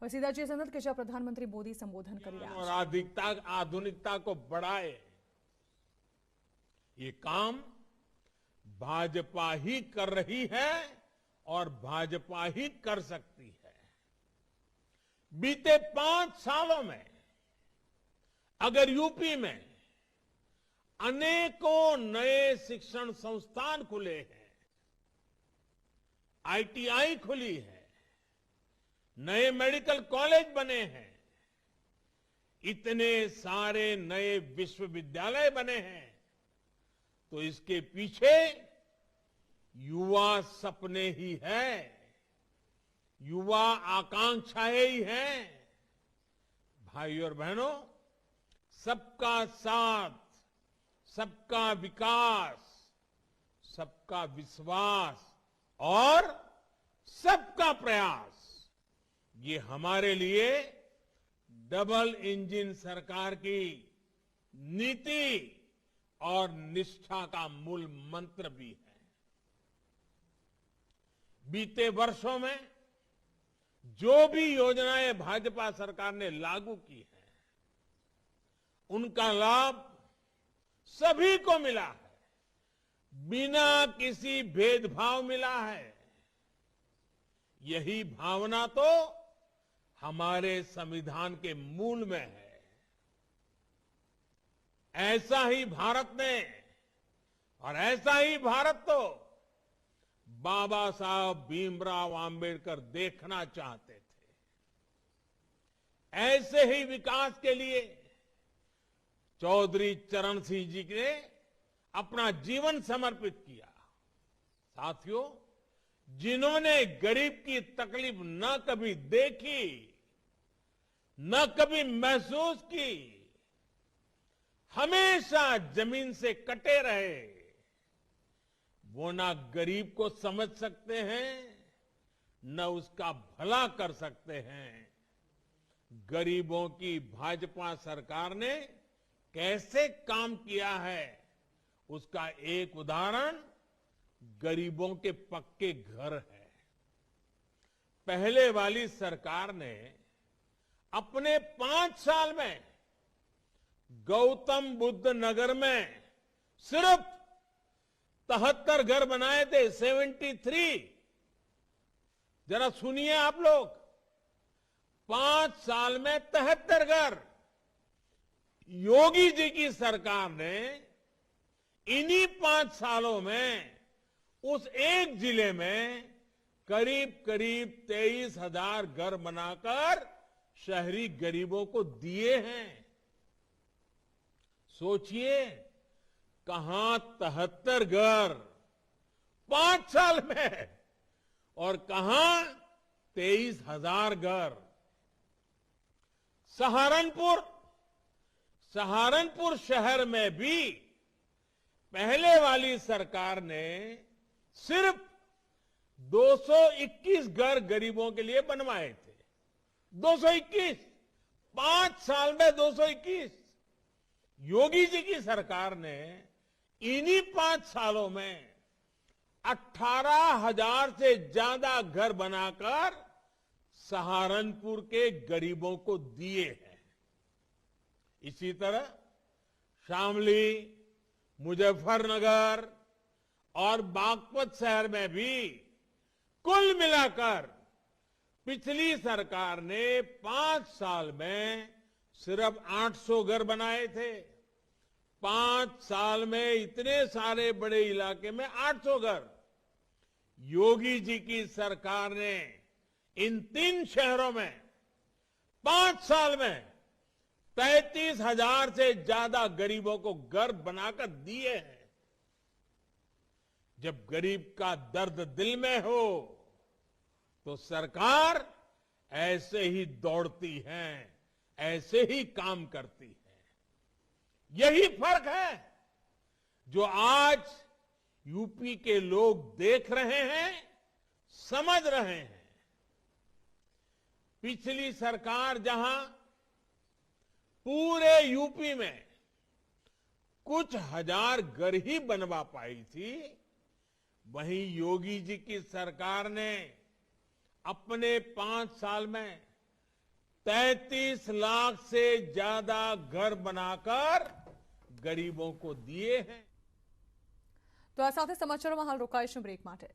હવે સીધા જે સંદત કે જ્યાં પ્રધાનમંત્રી મોદી સંબોધન કરી રહ્યા और आधुनिकता को बढ़ाए, ये काम भाजपा ही कर रही है और भाजपा ही कर सकती है। बीते 5 सालों में अगर यूपी में अनेकों नए शिक्षण संस्थान खुले हैं, आईटीआई खुली है, नए मेडिकल कॉलेज बने हैं, इतने सारे नए विश्वविद्यालय बने हैं, तो इसके पीछे युवा सपने ही है, युवा आकांक्षाएं ही हैं। भाइयों और बहनों, सबका साथ, सबका विकास, सबका विश्वास और सबका प्रयास, ये हमारे लिए डबल इंजन सरकार की नीति और निष्ठा का मूल मंत्र भी है। बीते वर्षों में जो भी योजनाएं भाजपा सरकार ने लागू की हैं, उनका लाभ सभी को मिला है, बिना किसी भेदभाव मिला है। यही भावना तो हमारे संविधान के मूल में है। ऐसा ही भारत ने और ऐसा ही भारत तो बाबा साहब भीमराव आंबेडकर देखना चाहते थे। ऐसे ही विकास के लिए चौधरी चरण सिंह जी ने अपना जीवन समर्पित किया। साथियों, जिन्होंने गरीब की तकलीफ न कभी देखी, न कभी महसूस की, हमेशा जमीन से कटे रहे, वो ना गरीब को समझ सकते हैं, न उसका भला कर सकते हैं। गरीबों की भाजपा सरकार ने कैसे काम किया है, उसका एक उदाहरण गरीबों के पक्के घर है। पहले वाली सरकार ने अपने 5 साल में गौतम बुद्ध नगर में सिर्फ 73 घर बनाए थे, 73। जरा सुनिए आप लोग, 5 साल में 73 घर। योगी जी की सरकार ने इन्हीं 5 सालों में उस एक जिले में करीब करीब 23,000 घर बनाकर शहरी गरीबों को दिए हैं। सोचिए, कहां 73 घर 5 साल में और कहां 23,000 घर। सहारनपुर शहर में भी पहले वाली सरकार ने सिर्फ 221 घर गरीबों के लिए बनवाए थे। 221, 5 साल में 221। योगी जी की सरकार ने इन्हीं 5 सालों में 18,000 से ज्यादा घर बनाकर सहारनपुर के गरीबों को दिए हैं। इसी तरह शामली, मुजफ्फरनगर और बागपत शहर में भी कुल मिलाकर पिछली सरकार ने 5 साल में सिर्फ 800 घर बनाए थे। 5 साल में इतने सारे बड़े इलाके में 800 घर। योगी जी की सरकार ने इन 3 शहरों में 5 साल में 33,000 से ज्यादा गरीबों को घर बनाकर दिए हैं। जब गरीब का दर्द दिल में हो तो सरकार ऐसे ही दौड़ती है, ऐसे ही काम करती है। यही फर्क है जो आज यूपी के लोग देख रहे हैं, समझ रहे हैं। पिछली सरकार जहां पूरे यूपी में कुछ हजार घर ही बनवा पाई थी, वहीं योगी जी की सरकार ने अपने 5 साल में 33 लाख से ज्यादा घर बनाकर गरीबों को दिए हैं। તો આ સાથે સમાચારોમાં હાલ રોકાઈશું બ્રેક માટે।